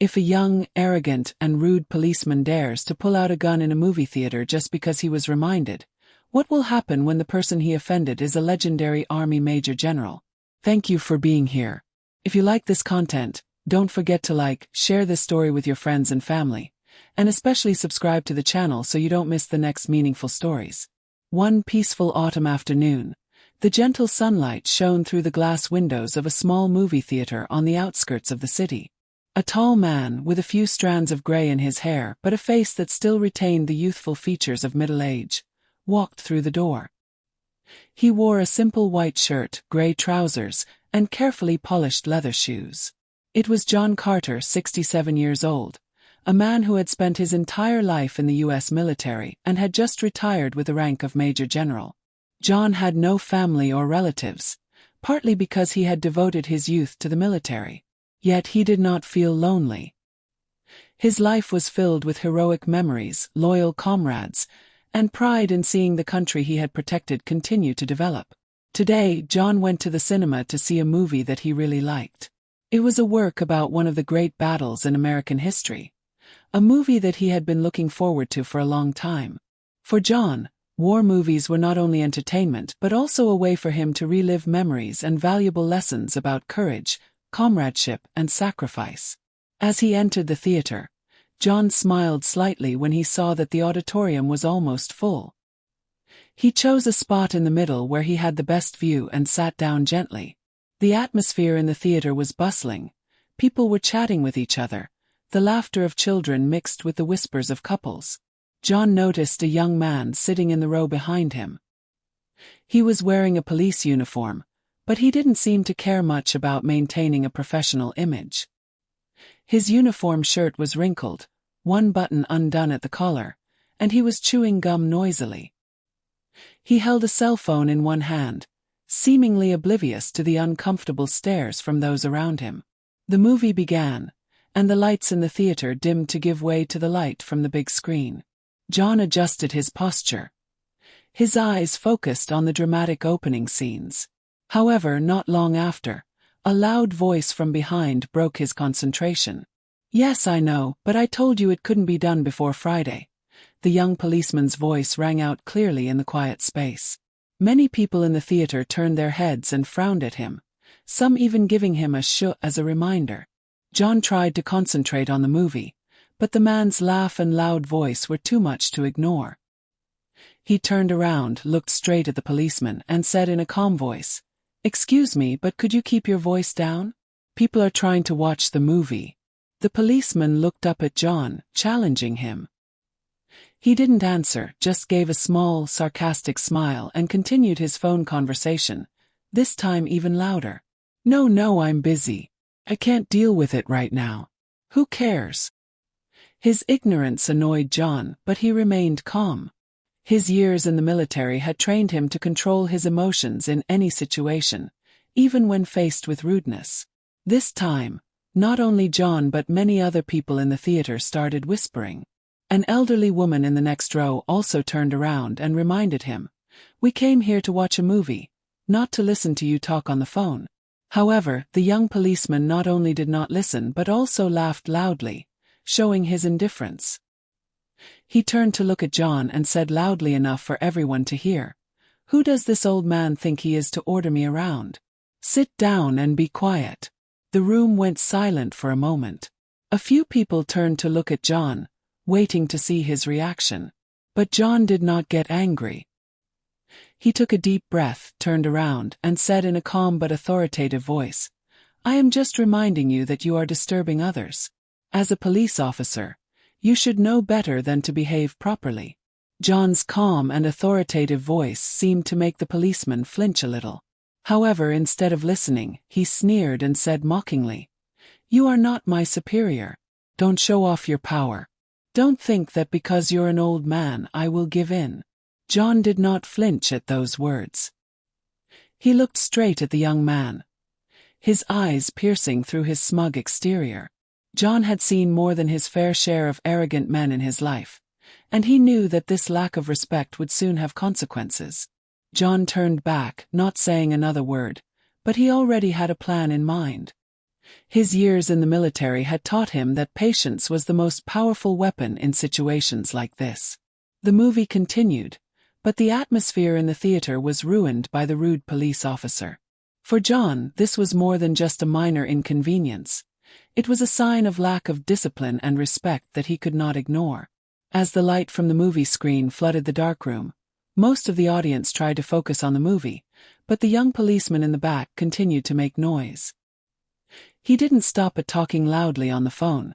If a young, arrogant, and rude policeman dares to pull out a gun in a movie theater just because he was reminded, what will happen when the person he offended is a legendary Army Major General? Thank you for being here. If you like this content, don't forget to like, share this story with your friends and family, and especially subscribe to the channel so you don't miss the next meaningful stories. One peaceful autumn afternoon, the gentle sunlight shone through the glass windows of a small movie theater on the outskirts of the city. A tall man, with a few strands of gray in his hair but a face that still retained the youthful features of middle age, walked through the door. He wore a simple white shirt, gray trousers, and carefully polished leather shoes. It was John Carter, 67 years old, a man who had spent his entire life in the U.S. military and had just retired with the rank of Major General. John had no family or relatives, partly because he had devoted his youth to the military. Yet he did not feel lonely. His life was filled with heroic memories, loyal comrades, and pride in seeing the country he had protected continue to develop. Today, John went to the cinema to see a movie that he really liked. It was a work about one of the great battles in American history, a movie that he had been looking forward to for a long time. For John, war movies were not only entertainment but also a way for him to relive memories and valuable lessons about courage, comradeship, and sacrifice. As he entered the theater, John smiled slightly when he saw that the auditorium was almost full. He chose a spot in the middle where he had the best view and sat down gently. The atmosphere in the theater was bustling. People were chatting with each other, the laughter of children mixed with the whispers of couples. John noticed a young man sitting in the row behind him. He was wearing a police uniform, but he didn't seem to care much about maintaining a professional image. His uniform shirt was wrinkled, one button undone at the collar, and he was chewing gum noisily. He held a cell phone in one hand, seemingly oblivious to the uncomfortable stares from those around him. The movie began, and the lights in the theater dimmed to give way to the light from the big screen. John adjusted his posture, his eyes focused on the dramatic opening scenes. However, not long after, a loud voice from behind broke his concentration. "Yes, I know, but I told you it couldn't be done before Friday." The young policeman's voice rang out clearly in the quiet space. Many people in the theater turned their heads and frowned at him, some even giving him a shoo as a reminder. John tried to concentrate on the movie, but the man's laugh and loud voice were too much to ignore. He turned around, looked straight at the policeman, and said in a calm voice, "Excuse me, but could you keep your voice down? People are trying to watch the movie." The policeman looked up at John, challenging him. He didn't answer, just gave a small, sarcastic smile and continued his phone conversation, this time even louder. No, I'm busy. I can't deal with it right now. Who cares?" His ignorance annoyed John, but he remained calm. His years in the military had trained him to control his emotions in any situation, even when faced with rudeness. This time, not only John but many other people in the theater started whispering. An elderly woman in the next row also turned around and reminded him, "We came here to watch a movie, not to listen to you talk on the phone." However, the young policeman not only did not listen but also laughed loudly, showing his indifference. He turned to look at John and said loudly enough for everyone to hear, "Who does this old man think he is to order me around? Sit down and be quiet." The room went silent for a moment. A few people turned to look at John, waiting to see his reaction. But John did not get angry. He took a deep breath, turned around, and said in a calm but authoritative voice, "I am just reminding you that you are disturbing others. As a police officer, you should know better than to behave properly." John's calm and authoritative voice seemed to make the policeman flinch a little. However, instead of listening, he sneered and said mockingly, "You are not my superior. Don't show off your power. Don't think that because you're an old man I will give in." John did not flinch at those words. He looked straight at the young man, his eyes piercing through his smug exterior. John had seen more than his fair share of arrogant men in his life, and he knew that this lack of respect would soon have consequences. John turned back, not saying another word, but he already had a plan in mind. His years in the military had taught him that patience was the most powerful weapon in situations like this. The movie continued, but the atmosphere in the theater was ruined by the rude police officer. For John, this was more than just a minor inconvenience. It was a sign of lack of discipline and respect that he could not ignore. As the light from the movie screen flooded the darkroom, most of the audience tried to focus on the movie, but the young policeman in the back continued to make noise. He didn't stop at talking loudly on the phone.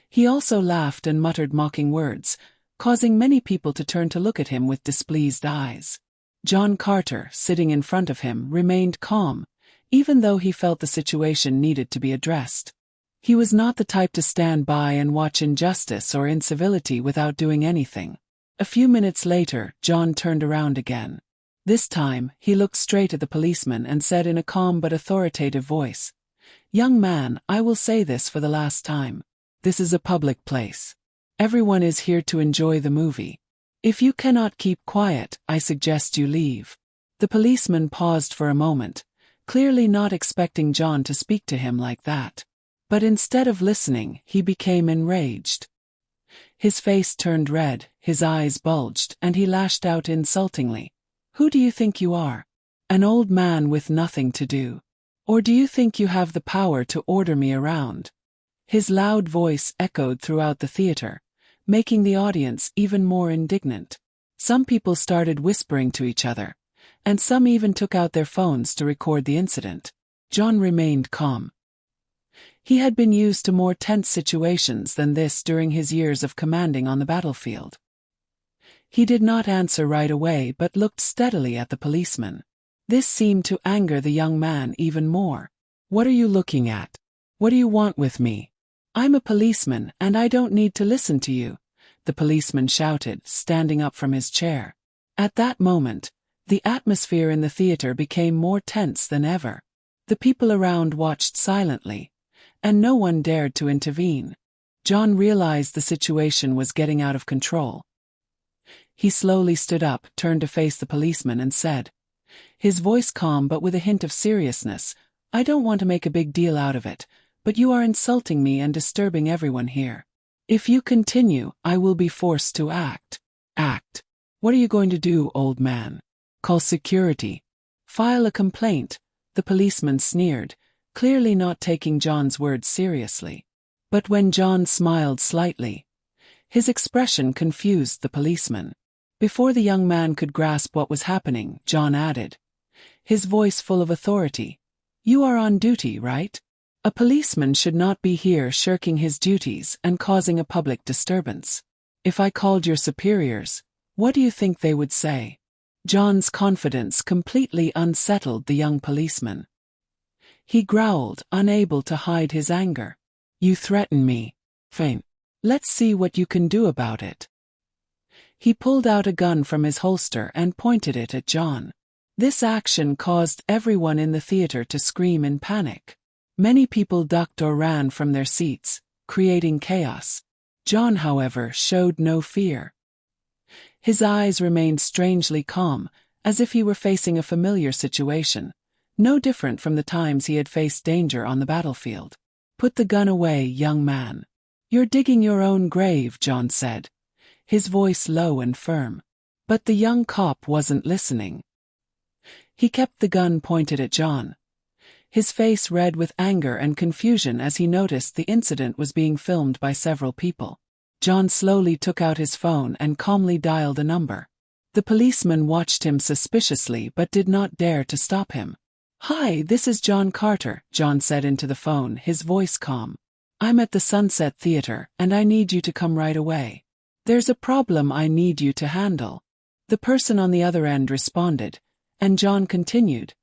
He also laughed and muttered mocking words, causing many people to turn to look at him with displeased eyes. John Carter, sitting in front of him, remained calm, even though he felt the situation needed to be addressed. He was not the type to stand by and watch injustice or incivility without doing anything. A few minutes later, John turned around again. This time, he looked straight at the policeman and said in a calm but authoritative voice, "Young man, I will say this for the last time. This is a public place. Everyone is here to enjoy the movie. If you cannot keep quiet, I suggest you leave." The policeman paused for a moment, clearly not expecting John to speak to him like that. But instead of listening, he became enraged. His face turned red, his eyes bulged, and he lashed out insultingly. "Who do you think you are? An old man with nothing to do? Or do you think you have the power to order me around?" His loud voice echoed throughout the theater, making the audience even more indignant. Some people started whispering to each other, and some even took out their phones to record the incident. John remained calm. He had been used to more tense situations than this during his years of commanding on the battlefield. He did not answer right away but looked steadily at the policeman. This seemed to anger the young man even more. "What are you looking at? What do you want with me? I'm a policeman and I don't need to listen to you," the policeman shouted, standing up from his chair. At that moment, the atmosphere in the theater became more tense than ever. The people around watched silently, and no one dared to intervene. John realized the situation was getting out of control. He slowly stood up, turned to face the policeman and said, his voice calm but with a hint of seriousness, "I don't want to make a big deal out of it, but you are insulting me and disturbing everyone here. If you continue, I will be forced to act." "Act? What are you going to do, old man? Call security? File a complaint?" the policeman sneered, clearly not taking John's words seriously. But when John smiled slightly, his expression confused the policeman. Before the young man could grasp what was happening, John added, his voice full of authority, "You are on duty, right? A policeman should not be here shirking his duties and causing a public disturbance. If I called your superiors, what do you think they would say?" John's confidence completely unsettled the young policeman. He growled, unable to hide his anger. "You threaten me. Fine. Let's see what you can do about it." He pulled out a gun from his holster and pointed it at John. This action caused everyone in the theater to scream in panic. Many people ducked or ran from their seats, creating chaos. John, however, showed no fear. His eyes remained strangely calm, as if he were facing a familiar situation, no different from the times he had faced danger on the battlefield. "Put the gun away, young man. You're digging your own grave," John said, his voice low and firm. But the young cop wasn't listening. He kept the gun pointed at John, his face red with anger and confusion as he noticed the incident was being filmed by several people. John slowly took out his phone and calmly dialed a number. The policeman watched him suspiciously but did not dare to stop him. "Hi, this is John Carter," John said into the phone, his voice calm. "I'm at the Sunset Theater and I need you to come right away. There's a problem I need you to handle." The person on the other end responded, and John continued,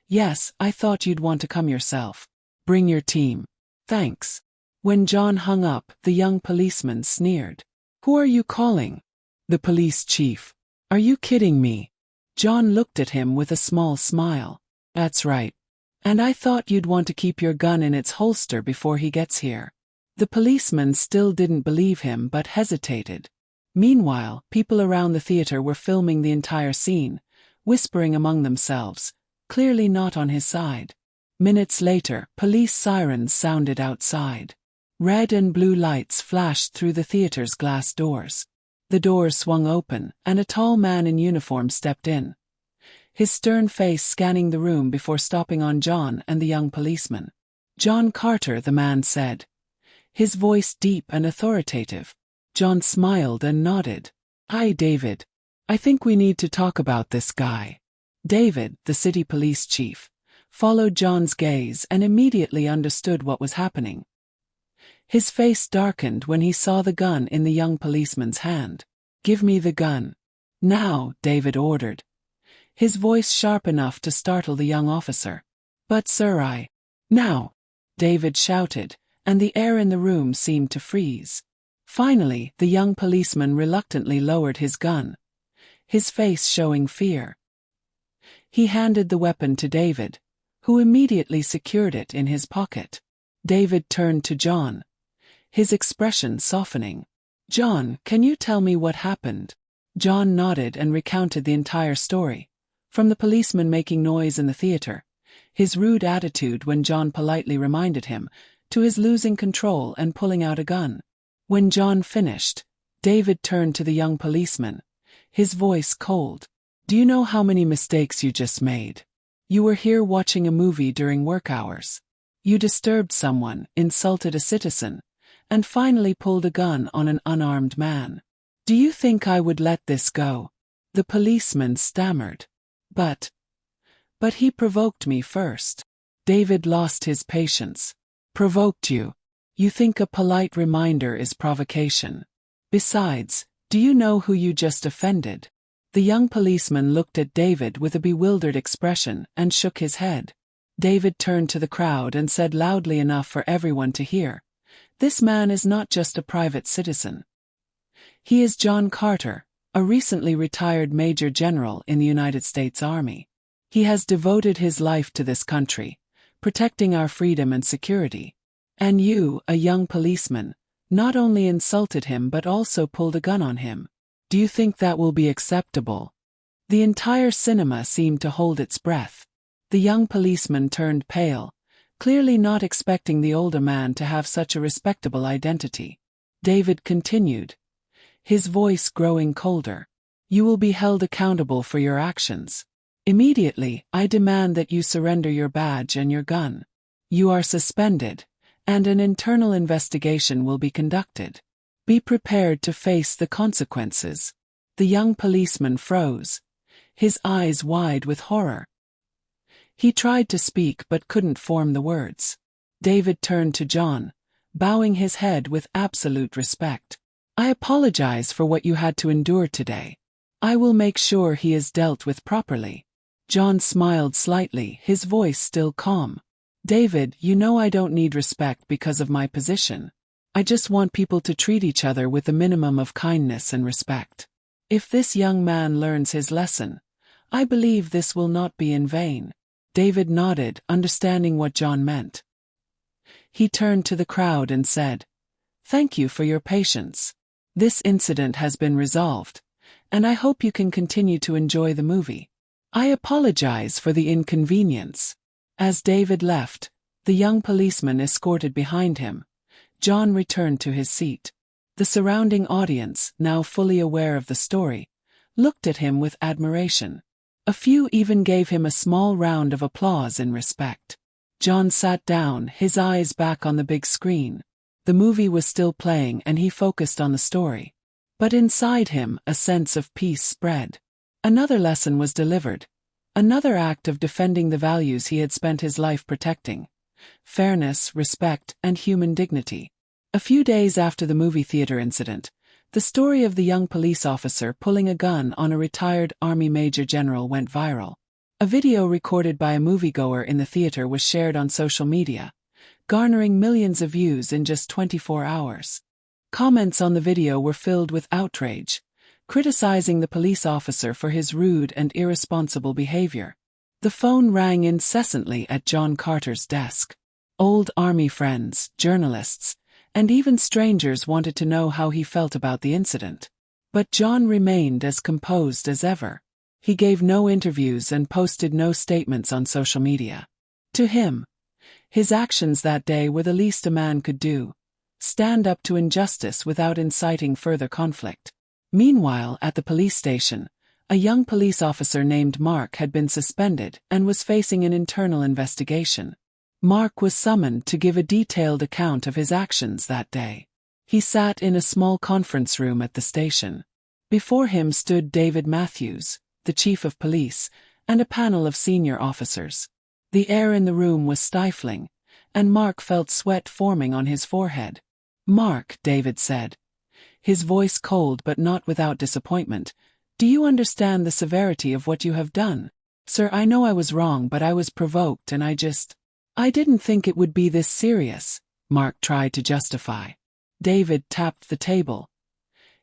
"Yes, I thought you'd want to come yourself. Bring your team. Thanks." When John hung up, the young policeman sneered. "Who are you calling?" "The police chief." "Are you kidding me?" John looked at him with a small smile. "That's right. And I thought you'd want to keep your gun in its holster before he gets here." The policeman still didn't believe him but hesitated. Meanwhile, people around the theater were filming the entire scene, whispering among themselves, clearly not on his side. Minutes later, police sirens sounded outside. Red and blue lights flashed through the theater's glass doors. The doors swung open, and a tall man in uniform stepped in, his stern face scanning the room before stopping on John and the young policeman. "John Carter," the man said, his voice deep and authoritative. John smiled and nodded. "Hi, David. I think we need to talk about this guy." David, the city police chief, followed John's gaze and immediately understood what was happening. His face darkened when he saw the gun in the young policeman's hand. "Give me the gun. Now," David ordered, his voice sharp enough to startle the young officer. "But sir, Now!" David shouted, and the air in the room seemed to freeze. Finally, the young policeman reluctantly lowered his gun, his face showing fear. He handed the weapon to David, who immediately secured it in his pocket. David turned to John, his expression softening. "John, can you tell me what happened?" John nodded and recounted the entire story, from the policeman making noise in the theater, his rude attitude when John politely reminded him, to his losing control and pulling out a gun. When John finished, David turned to the young policeman, his voice cold. "Do you know how many mistakes you just made? You were here watching a movie during work hours. You disturbed someone, insulted a citizen, and finally pulled a gun on an unarmed man. Do you think I would let this go?" The policeman stammered. But he provoked me first." David lost his patience. "Provoked you? You think a polite reminder is provocation? Besides, do you know who you just offended?" The young policeman looked at David with a bewildered expression and shook his head. David turned to the crowd and said loudly enough for everyone to hear, "This man is not just a private citizen. He is John Carter, a recently retired Major General in the United States Army. He has devoted his life to this country, protecting our freedom and security. And you, a young policeman, not only insulted him but also pulled a gun on him. Do you think that will be acceptable?" The entire cinema seemed to hold its breath. The young policeman turned pale, clearly not expecting the older man to have such a respectable identity. David continued, his voice growing colder. "You will be held accountable for your actions. Immediately, I demand that you surrender your badge and your gun. You are suspended, and an internal investigation will be conducted. Be prepared to face the consequences." The young policeman froze, his eyes wide with horror. He tried to speak but couldn't form the words. David turned to John, bowing his head with absolute respect. "I apologize for what you had to endure today. I will make sure he is dealt with properly." John smiled slightly, his voice still calm. "David, you know I don't need respect because of my position. I just want people to treat each other with a minimum of kindness and respect. If this young man learns his lesson, I believe this will not be in vain." David nodded, understanding what John meant. He turned to the crowd and said, "Thank you for your patience. This incident has been resolved, and I hope you can continue to enjoy the movie. I apologize for the inconvenience." As David left, the young policeman escorted behind him, John returned to his seat. The surrounding audience, now fully aware of the story, looked at him with admiration. A few even gave him a small round of applause in respect. John sat down, his eyes back on the big screen. The movie was still playing and he focused on the story. But inside him, a sense of peace spread. Another lesson was delivered. Another act of defending the values he had spent his life protecting: fairness, respect, and human dignity. A few days after the movie theater incident, the story of the young police officer pulling a gun on a retired Army Major General went viral. A video recorded by a moviegoer in the theater was shared on social media, garnering millions of views in just 24 hours. Comments on the video were filled with outrage, criticizing the police officer for his rude and irresponsible behavior. The phone rang incessantly at John Carter's desk. Old Army friends, journalists, and even strangers wanted to know how he felt about the incident. But John remained as composed as ever. He gave no interviews and posted no statements on social media. To him, His actions that day were the least a man could do: stand up to injustice without inciting further conflict. Meanwhile, at the police station, a young police officer named Mark had been suspended and was facing an internal investigation. Mark was summoned to give a detailed account of his actions that day. He sat in a small conference room at the station. Before him stood David Matthews, the chief of police, and a panel of senior officers. The air in the room was stifling, and Mark felt sweat forming on his forehead. "Mark," David said, his voice cold but not without disappointment, "do you understand the severity of what you have done?" "Sir, I know I was wrong, but I was provoked and I didn't think it would be this serious," Mark tried to justify. David tapped the table,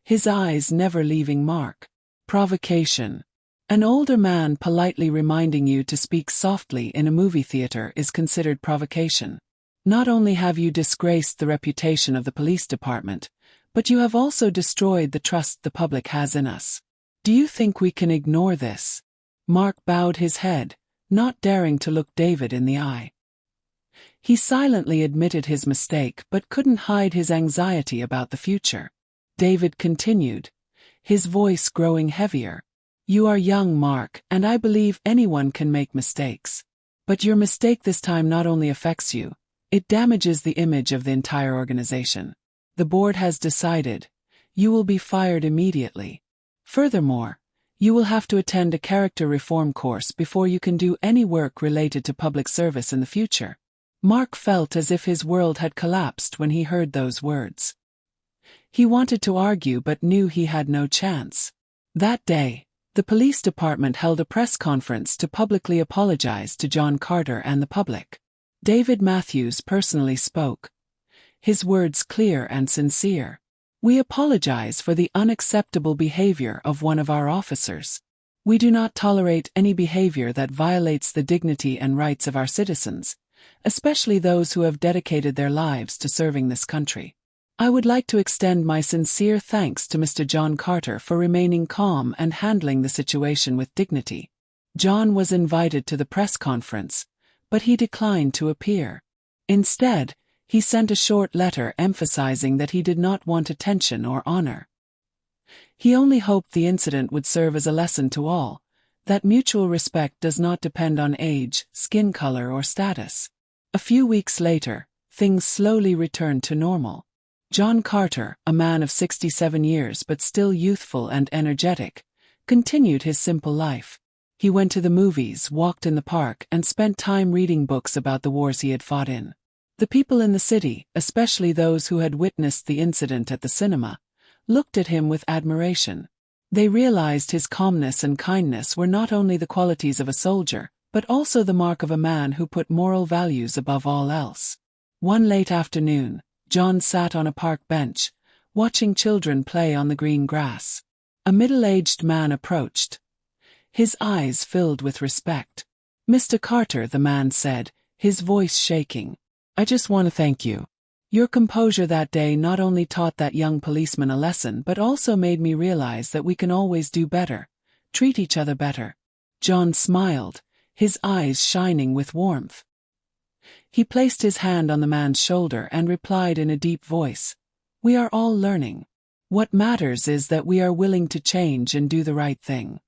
his eyes never leaving Mark. "Provocation. An older man politely reminding you to speak softly in a movie theater is considered provocation. Not only have you disgraced the reputation of the police department, but you have also destroyed the trust the public has in us. Do you think we can ignore this?" Mark bowed his head, not daring to look David in the eye. He silently admitted his mistake but couldn't hide his anxiety about the future. David continued, his voice growing heavier. "You are young, Mark, and I believe anyone can make mistakes. But your mistake this time not only affects you, it damages the image of the entire organization. The board has decided you will be fired immediately. Furthermore, you will have to attend a character reform course before you can do any work related to public service in the future." Mark felt as if his world had collapsed when he heard those words. He wanted to argue but knew he had no chance. That day, the police department held a press conference to publicly apologize to John Carter and the public. David Matthews personally spoke, his words clear and sincere. "We apologize for the unacceptable behavior of one of our officers. We do not tolerate any behavior that violates the dignity and rights of our citizens, especially those who have dedicated their lives to serving this country. I would like to extend my sincere thanks to Mr. John Carter for remaining calm and handling the situation with dignity." John was invited to the press conference, but he declined to appear. Instead, he sent a short letter emphasizing that he did not want attention or honor. He only hoped the incident would serve as a lesson to all, that mutual respect does not depend on age, skin color, or status. A few weeks later, things slowly returned to normal. John Carter, a man of 67 years but still youthful and energetic, continued his simple life. He went to the movies, walked in the park, and spent time reading books about the wars he had fought in. The people in the city, especially those who had witnessed the incident at the cinema, looked at him with admiration. They realized his calmness and kindness were not only the qualities of a soldier, but also the mark of a man who put moral values above all else. One late afternoon, John sat on a park bench, watching children play on the green grass. A middle-aged man approached, his eyes filled with respect. "Mr. Carter," the man said, his voice shaking, "I just want to thank you. Your composure that day not only taught that young policeman a lesson but also made me realize that we can always do better, treat each other better." John smiled, his eyes shining with warmth. He placed his hand on the man's shoulder and replied in a deep voice, "We are all learning. What matters is that we are willing to change and do the right thing."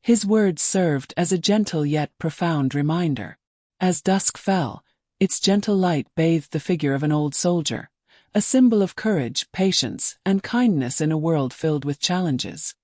His words served as a gentle yet profound reminder. As dusk fell, its gentle light bathed the figure of an old soldier, a symbol of courage, patience, and kindness in a world filled with challenges.